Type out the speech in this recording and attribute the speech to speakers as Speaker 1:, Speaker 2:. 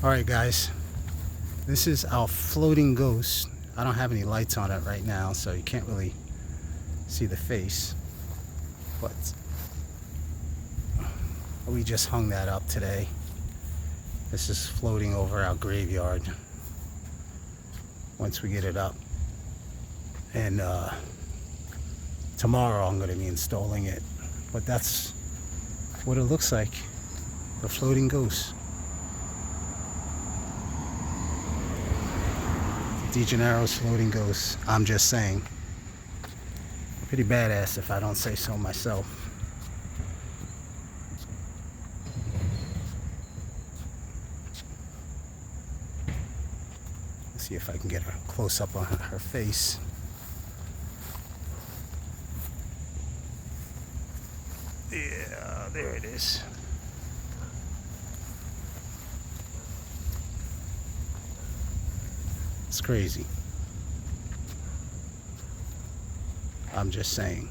Speaker 1: Alright guys, this is our floating ghost. I don't have any lights on it right now, so you can't really see the face, but we just hung that up today. This is floating over our graveyard once we get it up, and tomorrow I'm going to be installing it. But that's what it looks like, the floating ghost. De Gennaro's floating ghost. I'm just saying. Pretty badass if I don't say so myself. Let's see if I can get a close up on her face. Yeah, there it is. It's crazy. I'm just saying.